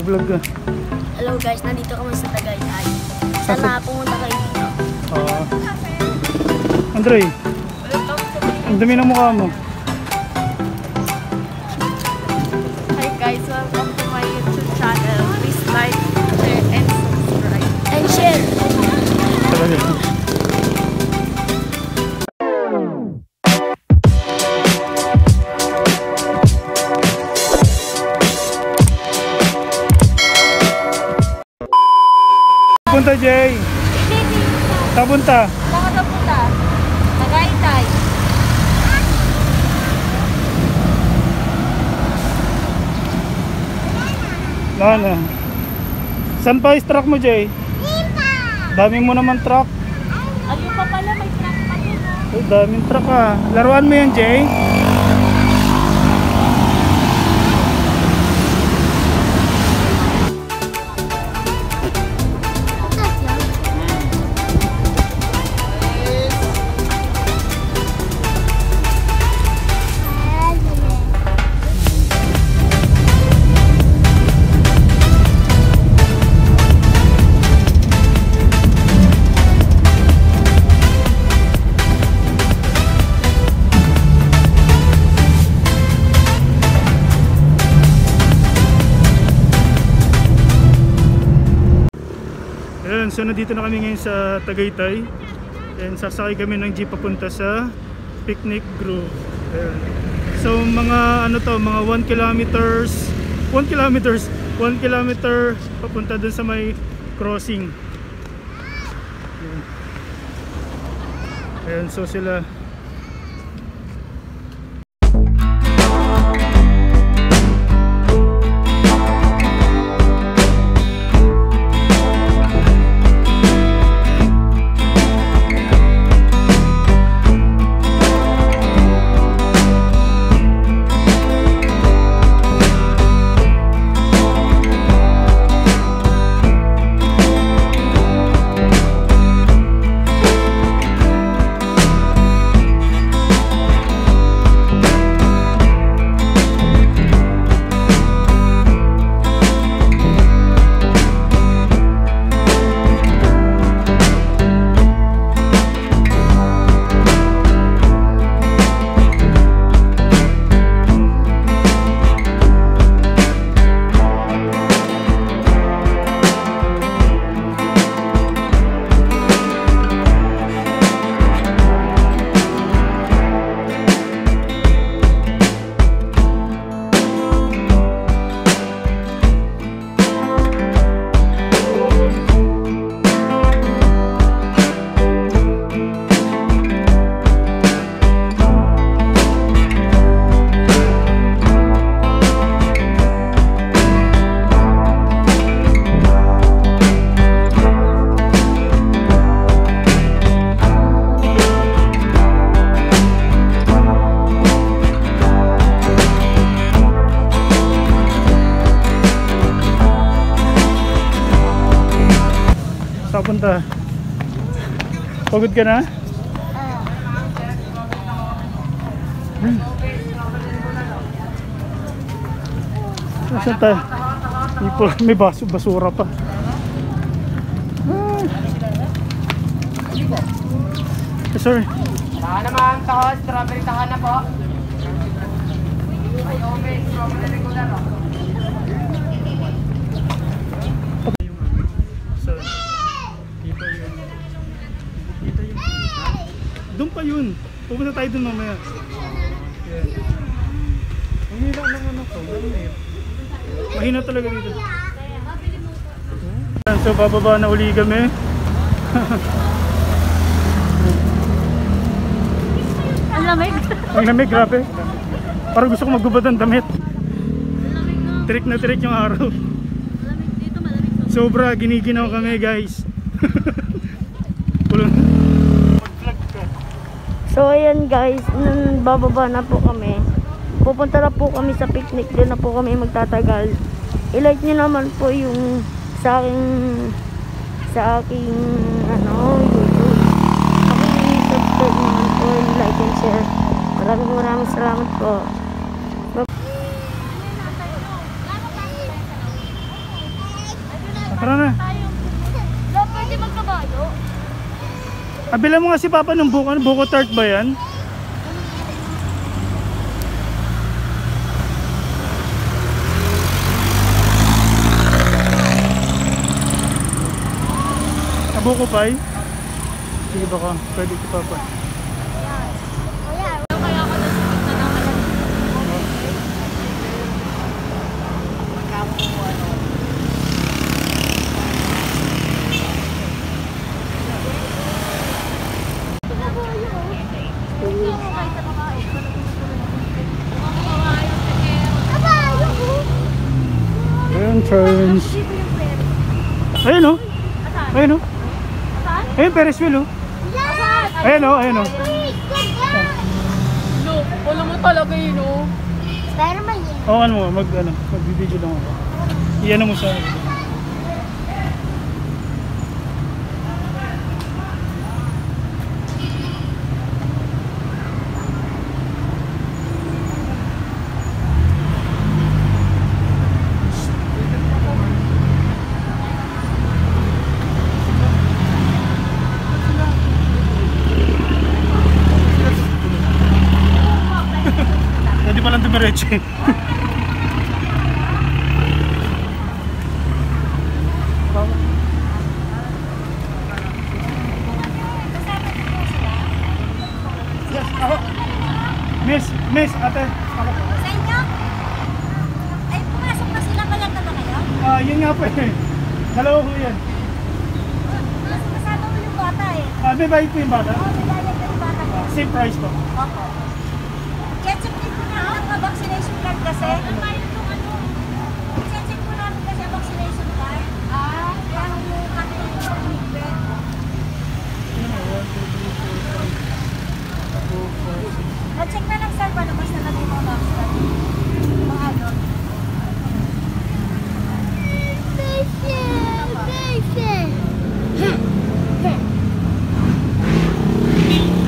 nag-vlog ka. Hello guys, nandito kami sa Tagaytay. Sana pumunta kayo dito. Oo. Andre, ang dami ng mukha mo. Hi guys, welcome to my YouTube channel. Please like, share, and subscribe. And share! Talaga. Punta Jay. Tapunta. Saan ka punta? Tagaytay. Ano? Saan pa is truck mo Jay? Dami mo naman truck. Ayun pa pala, may truck pa din. Oh, daming truck ah. Laruan mo yan Jay. Ayan, so nandito na kami ngayon sa Tagaytay. And sasakay kami ng jeep papunta sa Picnic Grove. Ayan. So mga ano to, mga 1 kilometers papunta dun sa may crossing. Ayan, ayan so sila. Punta. Pagod ka na? Saan tayo? May basura pa. Yes, sir. Tahan naman, tahan. Strawberry tahan na po. Ay, okay. Strawberry regular o. Doon pa yun. Pupunta tayo doon mamaya. Yeah. Ang hina ng ano ko. Mahina talaga dito. So bababa na uli kami. Ang lamig. Ang lamig, grabe. Parang gusto ko magbubad ng damit. Trick na trick yung araw. Malamig dito, malamig. Sobra, giniginaw kami guys. So ayan guys, bababa na po kami. Pupunta na po kami sa picnic, doon na po kami magtatagal. I-like nyo naman po yung sa aking ano, YouTube. Subscribe naman po, like and share. Maraming salamat po. Tara na. Love, pwede magkabayo? Kabila mo nga si Papa ng buko tart ba yan? Buko pie? Sige baka, pwede si Papa. Kaya ako nasunod na naman. Entrance. Ayun o. Ayun o. Ayun, Ferris wheel o. Ayun o, ayun o. No, wala mo talaga yun, oh. Pero may yun. Oo, ano mo, mag-video lang ako. Iyan mo sa akin. Pwede palang dumiretso eh. Yes, ako. Miss, ate. Ako. Sa inyo? Ay, pumasok na sila. Kaya na ba kayo? Yun nga po eh. Dalawa ko yan. Kasama mo yung bata eh. May bayad po yung bata? Oo, nilalag na yung bata ko. Same price po. Opo. Check din po namin ang vaccination card kasi. Check po namin kasi ang vaccination card. Kaya ang kami yung libre. Check na lang sir, paano mas nalagay mo ang vaccine? Mga ano?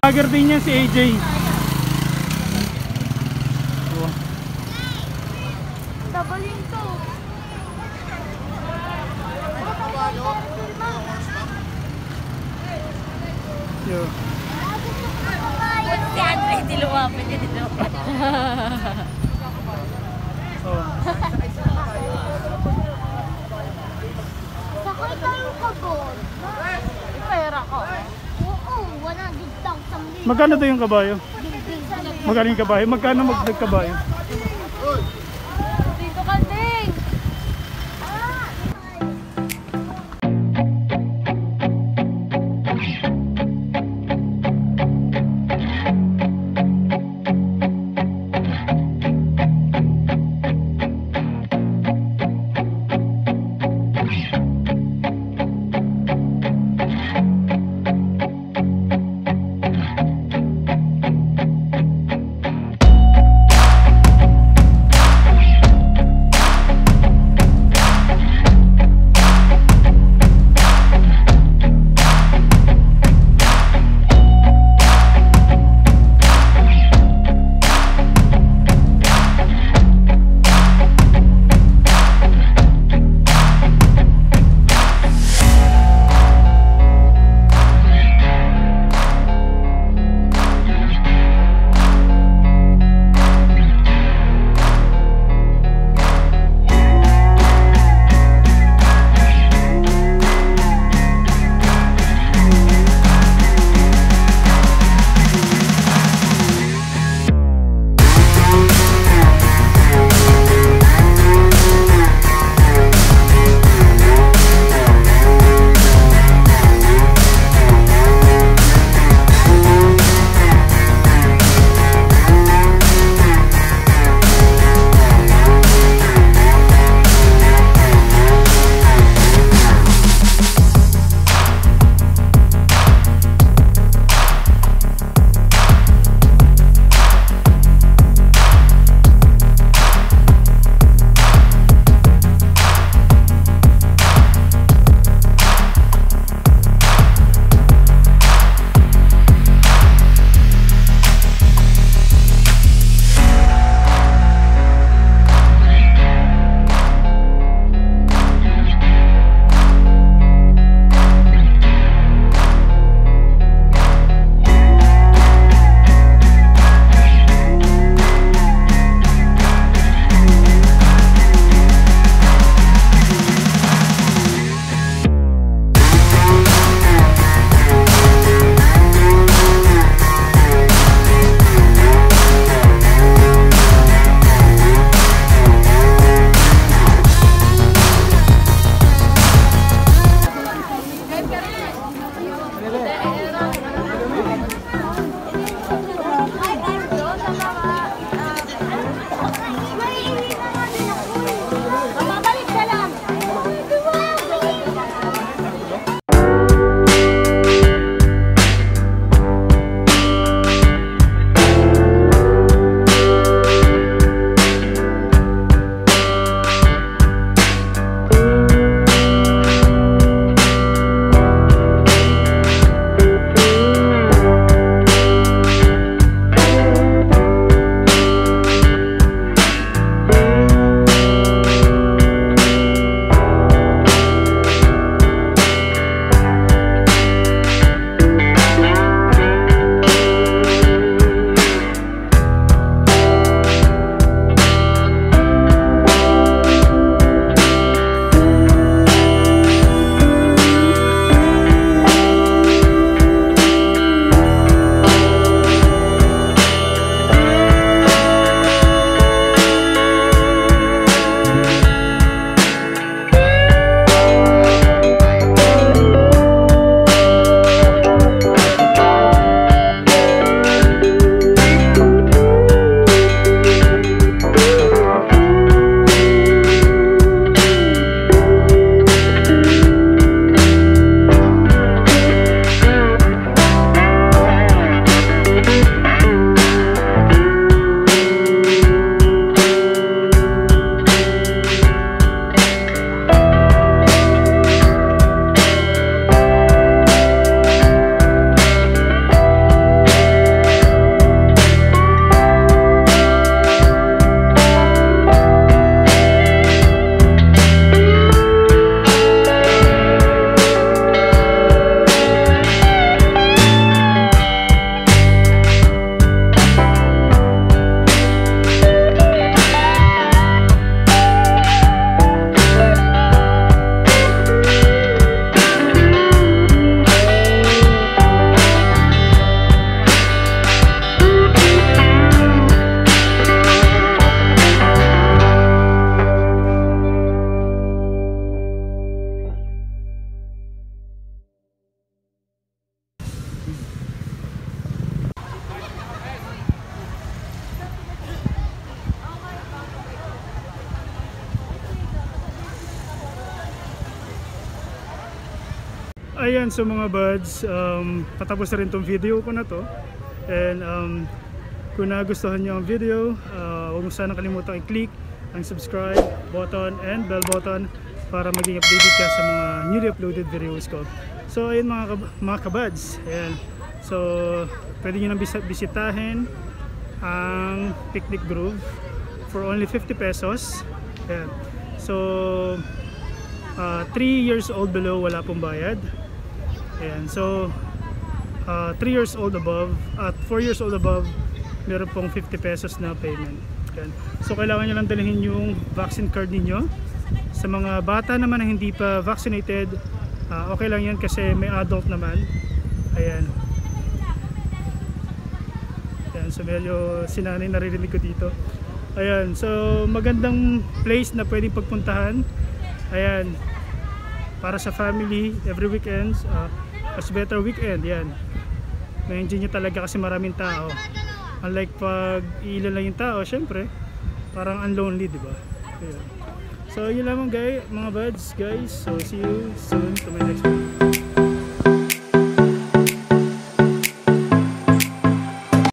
Lager din niya si AJ. Oh. Double yun to. Yo. Si Andre, hindi lumapit, hindi lumapit. Oh. Sakay tayo kabon. Pera ko. Oo, 100,000. Magkano daw yung kabayo? Magkano yung kabayo? Magkano magkabayo? Dito ka ding. ayan, so mga buds, patapos na rin tong video ko na to. And kung nagustuhan nyo ang video, huwag mo sana kalimutan i-click ang subscribe button and bell button para maging updated ka sa mga newly uploaded videos ko. So ayun mga kabuds, ayan. So pwede nyo nang bisitahin ang Picnic Grove for only 50 pesos. Ayan. So 3 years old below wala pong bayad. Ayan. So 3 years old above at 4 years old above meron pong 50 pesos na payment. Ayan. So kailangan nyo lang dalhin yung vaccine card ninyo. Sa mga bata naman na hindi pa vaccinated, okay lang yan kasi may adult naman. Ayan. Ayan, so medyo sinanay naririnig ko dito. Ayan, so magandang place na pwedeng pagpuntahan. Ayan, para sa family every weekends, as better weekend. Yan, ma-enjoy nyo talaga kasi maraming tao. Unlike pag ilan lang yung tao, syempre parang unlonely, di ba? Ayan. So yun lamang guys, mga buds guys. So see you soon to my next video.